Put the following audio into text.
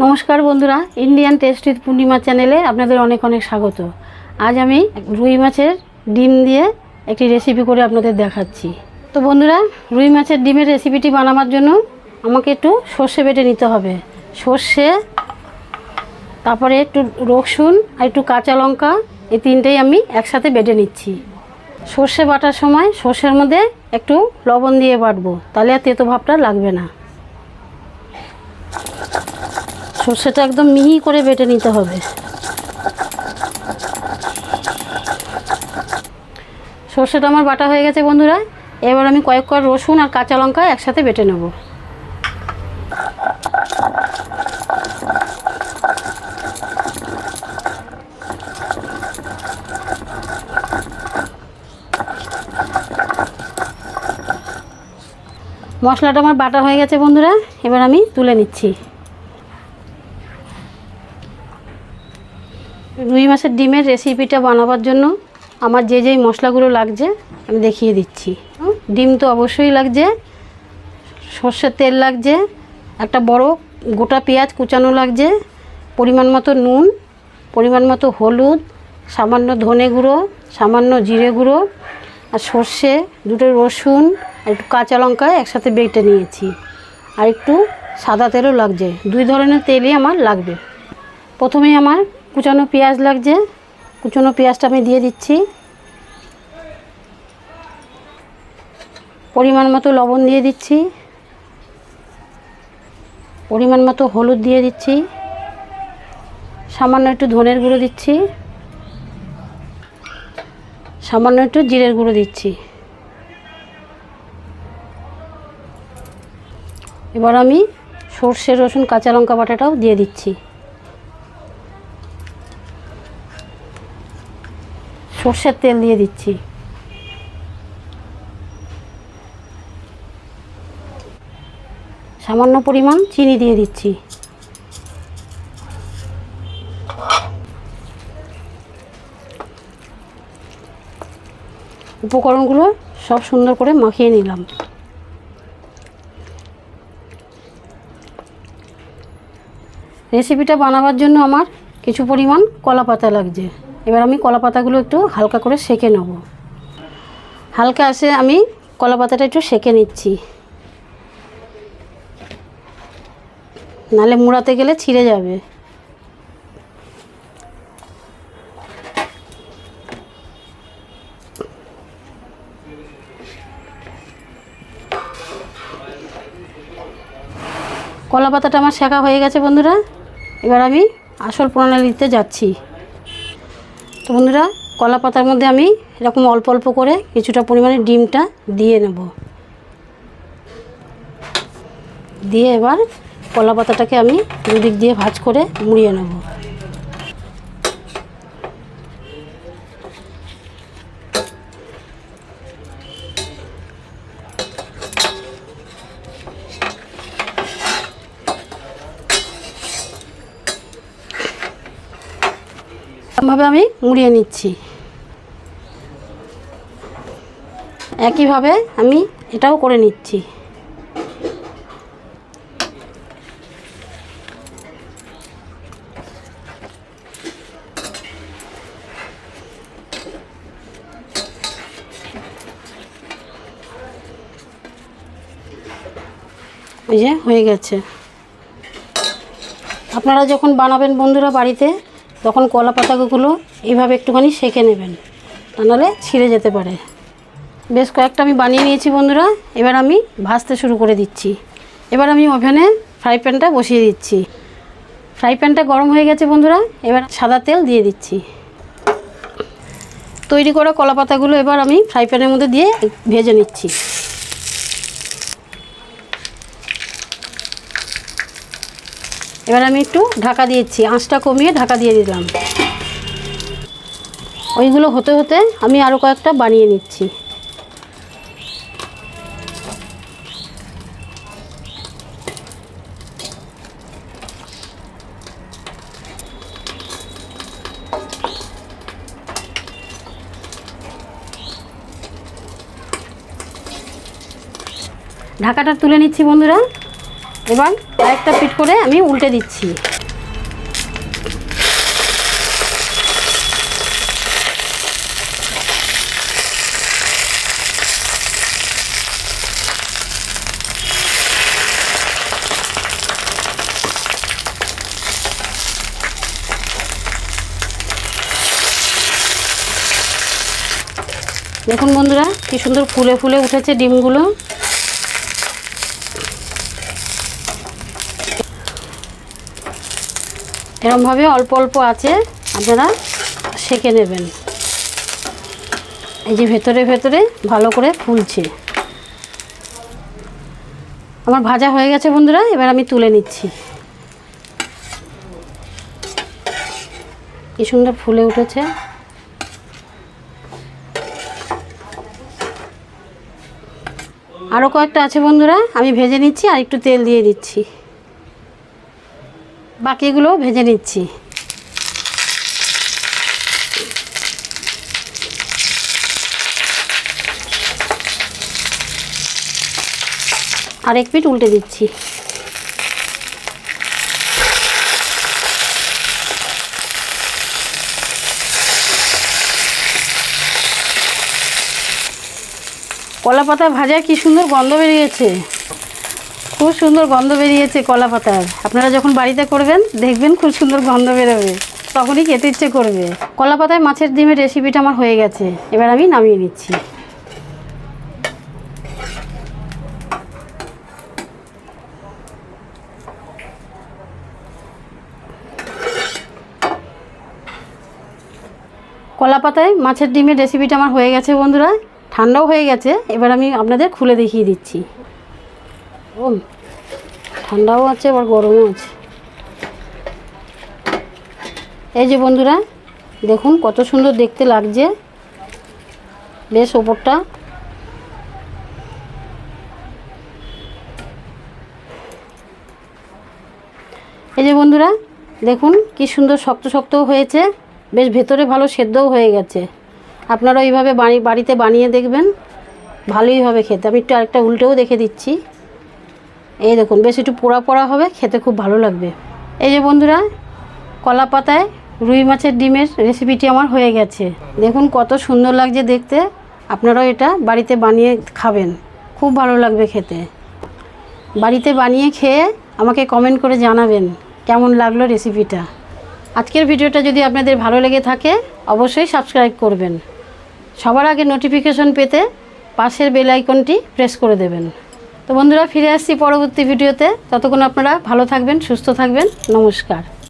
নমস্কার বন্ধুরা, Indian test with পূর্ণিমা চ্যানেলে আপনাদের অনেক অনেক স্বাগত। আজ আমি রুই মাছের ডিম দিয়ে একটি রেসিপি করে আপনাদের দেখাচ্ছি। তো বন্ধুরা, রুই মাছের ডিমের রেসিপিটি বানাবার জন্য আমাকে একটু সর্ষে বেটে নিতে হবে। সর্ষে, তারপরে একটু রসুন আর একটু কাঁচা লঙ্কা, এই তিনটেই আমি একসাথে বেটে নিচ্ছি। সর্ষে বাটার সময় সর্ষের মধ্যে একটু লবণ দিয়ে বাটবো, তাহলে আর তেতো ভাবটা লাগবে না। সর্ষেটা একদম মিহি করে বেটে নিতে হবে। সর্ষেটা আমার বাটা হয়ে গেছে বন্ধুরা। এবার আমি কয়েক কোয়া রসুন আর কাঁচা লঙ্কা একসাথে বেটে নেব। মশলাটা আমার বাটা হয়ে গেছে বন্ধুরা, এবার আমি তুলে নিচ্ছি। রুই মাছের ডিমের রেসিপিটা বানাবার জন্য আমার যেই মশলাগুলো লাগছে আমি দেখিয়ে দিচ্ছি। ডিম তো অবশ্যই লাগছে, সর্ষের তেল লাগছে, একটা বড় গোটা পেঁয়াজ কুচানো লাগছে, পরিমাণ মতো নুন, পরিমাণ মতো হলুদ, সামান্য ধনে গুঁড়ো, সামান্য জিরে গুঁড়ো, আর সর্ষে, দুটো রসুন আর একটু কাঁচা লঙ্কা একসাথে বেটে নিয়েছি, আর একটু সাদা তেলও লাগছে। দুই ধরনের তেলই আমার লাগবে। প্রথমেই আমার কুচানো পেঁয়াজ লাগছে, কুচানো পেঁয়াজটা আমি দিয়ে দিচ্ছি। পরিমাণ মতো লবণ দিয়ে দিচ্ছি, পরিমাণ মতো হলুদ দিয়ে দিচ্ছি, সামান্য একটু ধনের গুঁড়ো দিচ্ছি, সামান্য একটু জিরের গুঁড়ো দিচ্ছি। এবার আমি সর্ষে, রসুন, কাঁচা লঙ্কা বাটাটাও দিয়ে দিচ্ছি। সর্ষের তেল দিয়ে দিচ্ছি। সামান্য পরিমাণ চিনি দিয়ে দিচ্ছি। উপকরণগুলো সব সুন্দর করে মাখিয়ে নিলাম। রেসিপিটা বানাবার জন্য আমার কিছু পরিমাণ কলা পাতা লাগছে। এবার আমি কলা পাতাগুলো একটু হালকা করে সেঁকে নেব। হালকা আসে আমি কলা পাতাটা একটু সেঁকে নিচ্ছি, নাহলে মুড়াতে গেলে ছিঁড়ে যাবে। কলা পাতাটা আমার সেঁকা হয়ে গেছে বন্ধুরা। এবার আমি আসল প্রণালীতে যাচ্ছি। তো বন্ধুরা, কলা পাতার মধ্যে আমি এরকম অল্প অল্প করে কিছুটা পরিমাণে ডিমটা দিয়ে নেব। দিয়ে এবার কলা পাতাটাকে আমি দুদিক দিয়ে ভাঁজ করে মুড়িয়ে নেব। এরকমভাবে আমি মুড়িয়ে নিচ্ছি। একইভাবে আমি এটাও করে নিচ্ছি। এই যে হয়ে গেছে। আপনারা যখন বানাবেন বন্ধুরা বাড়িতে, তখন কলা পাতাগুলো এইভাবে একটুখানি সেঁকে নেবেন, তা নাহলে ছিঁড়ে যেতে পারে। বেশ কয়েকটা আমি বানিয়ে নিয়েছি বন্ধুরা। এবার আমি ভাজতে শুরু করে দিচ্ছি। এবার আমি ওভেনে ফ্রাই প্যানটা বসিয়ে দিচ্ছি। ফ্রাই প্যানটা গরম হয়ে গেছে বন্ধুরা। এবার সাদা তেল দিয়ে দিচ্ছি। তৈরি করা কলা পাতাগুলো এবার আমি ফ্রাই প্যানের মধ্যে দিয়ে ভেজে নিচ্ছি। এবার আমি একটু ঢাকা দিয়েছি, আঁচটা কমিয়ে ঢাকা দিয়ে দিলাম। ওইগুলো হতে হতে আমি আরও কয়েকটা বানিয়ে নিচ্ছি। ঢাকাটা তুলে নিচ্ছি বন্ধুরা। এবার আরেকটা পিঠ করে আমি উল্টে দিচ্ছি। দেখুন বন্ধুরা কি সুন্দর ফুলে ফুলে উঠেছে ডিমগুলো। এরকমভাবে অল্প অল্প আছে আপনারা সেঁকে নেবেন। এই যে ভেতরে ভেতরে ভালো করে ফুলছে। আমার ভাজা হয়ে গেছে বন্ধুরা, এবার আমি তুলে নিচ্ছি। কি সুন্দর ফুলে উঠেছে। আরও কয়েকটা আছে বন্ধুরা, আমি ভেজে নিচ্ছি আর একটু তেল দিয়ে দিচ্ছি। বাকিগুলো ভেজে নিচ্ছি। আর এক পিঠ উল্টে দিচ্ছি। কলা পাতা ভাজা কি সুন্দর গন্ধ বেরিয়েছে, খুব সুন্দর গন্ধ বেরিয়েছে কলা পাতার। আপনারা যখন বাড়িতে করবেন দেখবেন খুব সুন্দর গন্ধ বেরোবে, তখনই খেতে ইচ্ছে করবে। কলা পাতায় মাছের ডিমের রেসিপিটা আমার হয়ে গেছে, এবার আমি নামিয়ে নিচ্ছি। কলা পাতায় মাছের ডিমের রেসিপিটা আমার হয়ে গেছে বন্ধুরা, ঠান্ডাও হয়ে গেছে। এবার আমি আপনাদের খুলে দেখিয়ে দিচ্ছি। ও ঠান্ডাও আছে আবার গরমও আছে। এই যে বন্ধুরা দেখুন কত সুন্দর দেখতে লাগছে, বেশ ওপরটা। এই যে বন্ধুরা দেখুন কি সুন্দর শক্ত শক্তও হয়েছে, বেশ ভেতরে ভালো সেদ্ধও হয়ে গেছে। আপনারা এইভাবে বাড়িতে বানিয়ে দেখবেন, ভালোই হবে খেতে। আমি একটু আরেকটা উল্টেও দেখে দিচ্ছি। এই দেখুন বেশ একটু পোড়া পোড়া হবে, খেতে খুব ভালো লাগবে। এই যে বন্ধুরা কলা পাতায় রুই মাছের ডিমের রেসিপিটি আমার হয়ে গেছে। দেখুন কত সুন্দর লাগছে দেখতে। আপনারাও এটা বাড়িতে বানিয়ে খাবেন, খুব ভালো লাগবে খেতে। বাড়িতে বানিয়ে খেয়ে আমাকে কমেন্ট করে জানাবেন কেমন লাগলো রেসিপিটা। আজকের ভিডিওটা যদি আপনাদের ভালো লেগে থাকে অবশ্যই সাবস্ক্রাইব করবেন। সবার আগে নোটিফিকেশন পেতে পাশের বেল আইকনটি প্রেস করে দেবেন। তো বন্ধুরা ফিরে আসছি পরবর্তী ভিডিওতে। ততক্ষণ আপনারা ভালো থাকবেন, সুস্থ থাকবেন। নমস্কার।